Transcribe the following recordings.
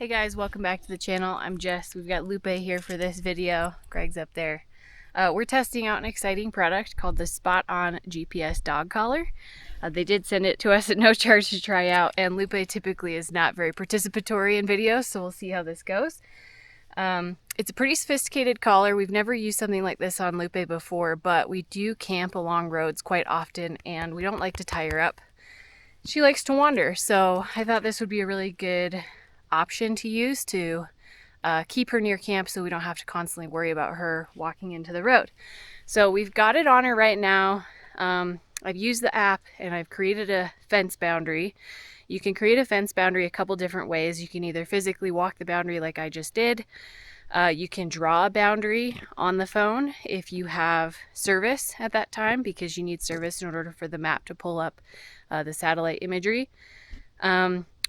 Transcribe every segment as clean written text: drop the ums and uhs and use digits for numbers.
Hey guys, welcome back to the channel. I'm Jess. We've got Lupe here for this video. Greg's up there. We're testing out an exciting product called the SpotOn GPS dog collar. They did send it to us at no charge to try out, and Lupe typically is not very participatory in videos, so we'll see how this goes. It's a pretty sophisticated collar. We've never used something like this on Lupe before, but we do camp along roads quite often, and we don't like to tie her up. She likes to wander, so I thought this would be a really good option to use to keep her near camp so we don't have to constantly worry about her walking into the road. So we've got it on her right now. I've used the app and I've created a fence boundary. You can create a fence boundary a couple different ways. You can either physically walk the boundary like I just did. You can draw a boundary on the phone if you have service at that time, because you need service in order for the map to pull up the satellite imagery.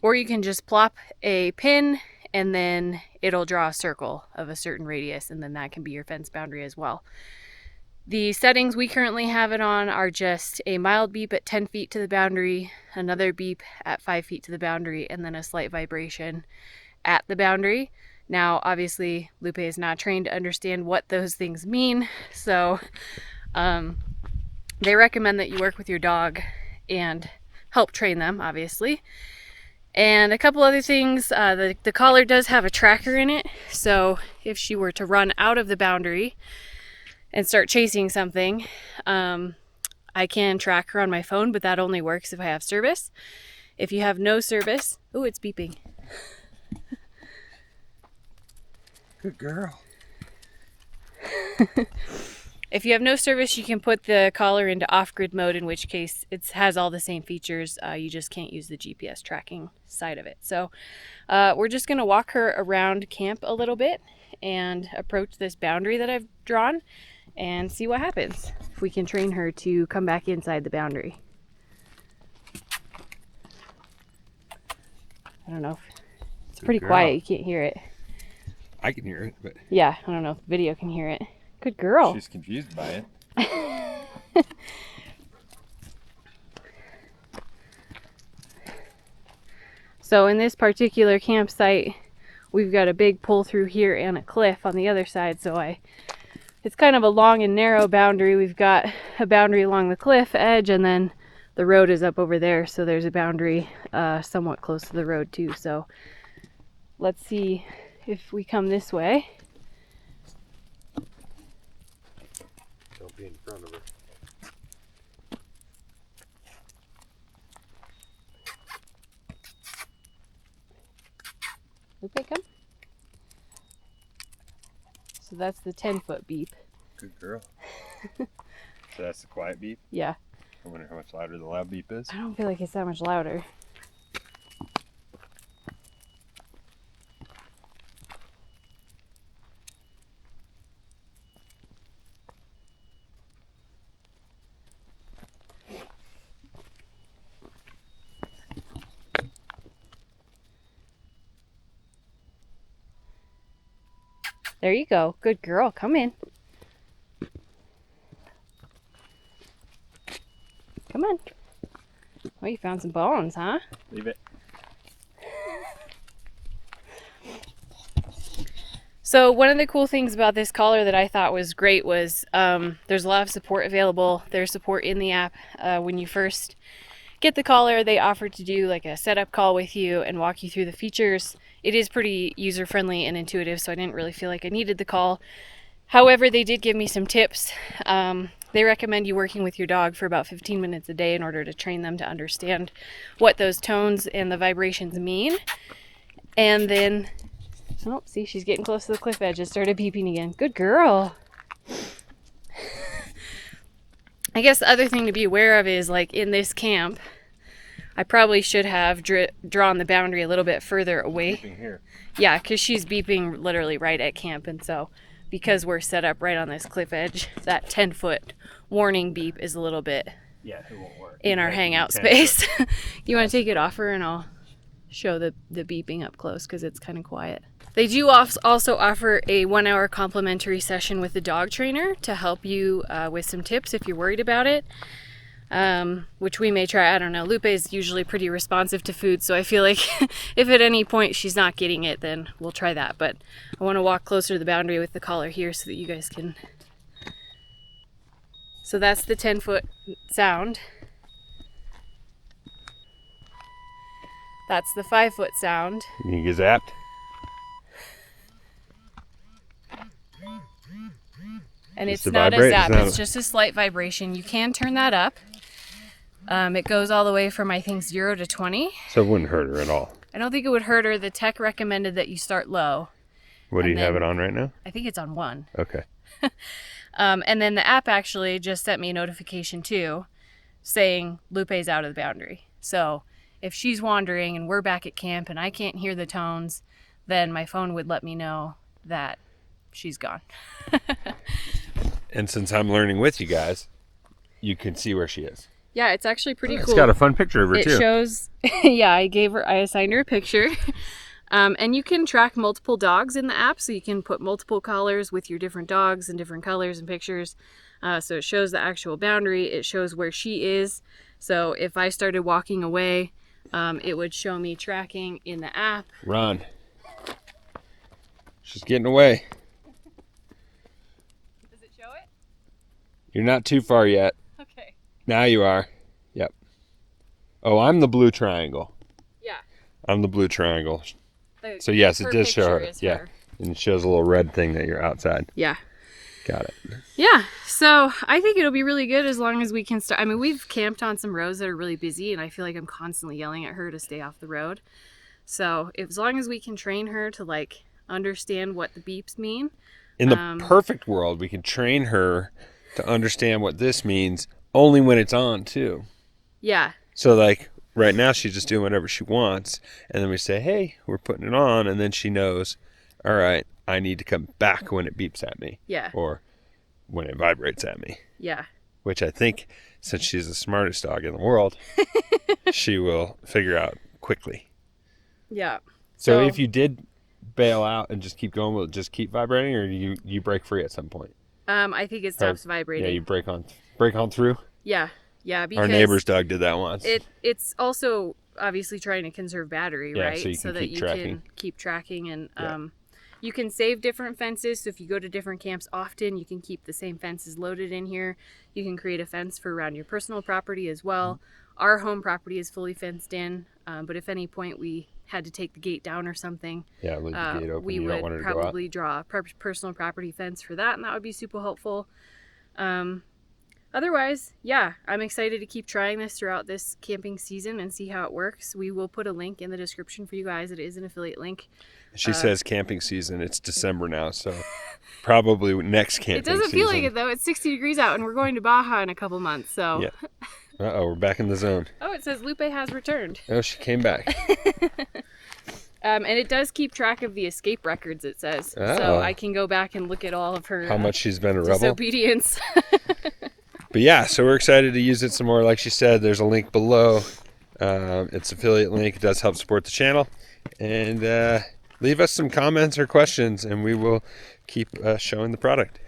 Or you can just plop a pin and then it'll draw a circle of a certain radius, and then that can be your fence boundary as well. The settings we currently have it on are just a mild beep at 10 feet to the boundary, another beep at 5 feet to the boundary, and then a slight vibration at the boundary. Now, obviously, Lupe is not trained to understand what those things mean, so they recommend that you work with your dog and help train them, obviously. And a couple other things, the collar does have a tracker in it, so if she were to run out of the boundary and start chasing something, I can track her on my phone, but that only works if I have service. If you have no service, oh, it's beeping. Good girl. If you have no service, you can put the collar into off-grid mode, in which case it has all the same features. You just can't use the GPS tracking side of it. So we're just going to walk her around camp a little bit and approach this boundary that I've drawn and see what happens if we can train her to come back inside the boundary. I don't know. It's pretty quiet. You can't hear it. I can hear it, but yeah, I don't know if the video can hear it. Good girl. She's confused by it. So in this particular campsite, we've got a big pull through here and a cliff on the other side. So it's kind of a long and narrow boundary. We've got a boundary along the cliff edge, and then the road is up over there. So there's a boundary somewhat close to the road too. So let's see if we come this way. Don't be in front of her. Lupe, come. So that's the 10-foot beep. Good girl. So that's the quiet beep? Yeah. I wonder how much louder the loud beep is. I don't feel like it's that much louder. There you go. Good girl. Come in. Come on. Oh, you found some bones, huh? Leave it. So one of the cool things about this collar that I thought was great was there's a lot of support available. There's support in the app. When you first get the collar, they offer to do like a setup call with you and walk you through the features. It is pretty user-friendly and intuitive, so I didn't really feel like I needed the call. However, they did give me some tips. They recommend you working with your dog for about 15 minutes a day in order to train them to understand what those tones and the vibrations mean. And then, oh, see, she's getting close to the cliff edge. It started beeping again. Good girl. I guess the other thing to be aware of is, like, in this camp, I probably should have drawn the boundary a little bit further away. Beeping here. Yeah, because she's beeping literally right at camp, and so because we're set up right on this cliff edge, that 10-foot warning beep is a little bit Yeah, it won't work. in our hangout space. You want to take it off her and I'll show the beeping up close because it's kind of quiet. They do also offer a 1-hour complimentary session with the dog trainer to help you with some tips if you're worried about it. which we may try. I don't know. Lupe is usually pretty responsive to food, so I feel like if at any point she's not getting it, then we'll try that. But I want to walk closer to the boundary with the collar here so that you guys can... So that's the 10-foot sound. That's the 5-foot sound. You get zapped? And Just it's to not a vibrate? zap, It's not it's just a slight vibration. You can turn that up. It goes all the way from, I think, 0 to 20. So it wouldn't hurt her at all. I don't think it would hurt her. The tech recommended that you start low. What do you have then- it on right now? I think it's on 1. Okay. And then the app actually just sent me a notification too, saying Lupe's out of the boundary. So if she's wandering and we're back at camp and I can't hear the tones, then my phone would let me know that she's gone. And since I'm learning with you guys, you can see where she is. Yeah, it's actually pretty cool. It's got a fun picture of her It too. shows, yeah, I assigned her a picture. And you can track multiple dogs in the app, so you can put multiple collars with your different dogs and different colors and pictures. So it shows the actual boundary. It shows where she is. So if I started walking away, it would show me tracking in the app. Run. She's getting away. Does it show it? You're not too far yet. Okay. Now you are. Yep. Oh, I'm the blue triangle. Yeah. I'm the blue triangle. The- So yes, it her does show her. picture is Yeah. her. And it shows a little red thing that you're outside. Yeah. Got it. Yeah, so I think it'll be really good as long as we can start. I mean, we've camped on some roads that are really busy, and I feel like I'm constantly yelling at her to stay off the road. So as long as we can train her to like understand what the beeps mean. In the perfect world, we can train her to understand what this means only when it's on too. Yeah, So like right now she's just doing whatever she wants, and then we say, hey, we're putting it on, and then she knows, all right, I need to come back when it beeps at me. yeah, Or when it vibrates at me. yeah, Which I think, since she's the smartest dog in the world, she will figure out quickly. yeah. So if you did bail out and just keep going, will it just keep vibrating, or do you break free at some point? I think it stops vibrating. Yeah, you break on through. Yeah, because Our neighbor's dog did that once. it's also obviously trying to conserve battery, Yeah, right? so you can that keep you tracking. can keep tracking, and Yeah. you can save different fences. So if you go to different camps often, you can keep the same fences loaded in here. You can create a fence for around your personal property as well. Our home property is fully fenced in, but if any point we had to take the gate down or something, Yeah, leave the gate open. we You don't would want her to go out. probably draw a personal property fence for that, and that would be super helpful. Otherwise, yeah, I'm excited to keep trying this throughout this camping season and see how it works. We will put a link in the description for you guys. It is an affiliate link. She says camping season. It's December now, so probably next camping It doesn't season. feel like it though. It's 60 degrees out, and we're going to Baja in a couple months. So, Yeah. Uh-oh, we're back in the zone. oh, it says Lupe has returned. Oh, she came back. And it does keep track of the escape records. It says, so Oh. I can go back and look at all of her How much she's been a rebel. disobedience. But yeah, so we're excited to use it some more. Like she said, there's a link below. It's affiliate link. It does help support the channel. And leave us some comments or questions, and we will keep showing the product.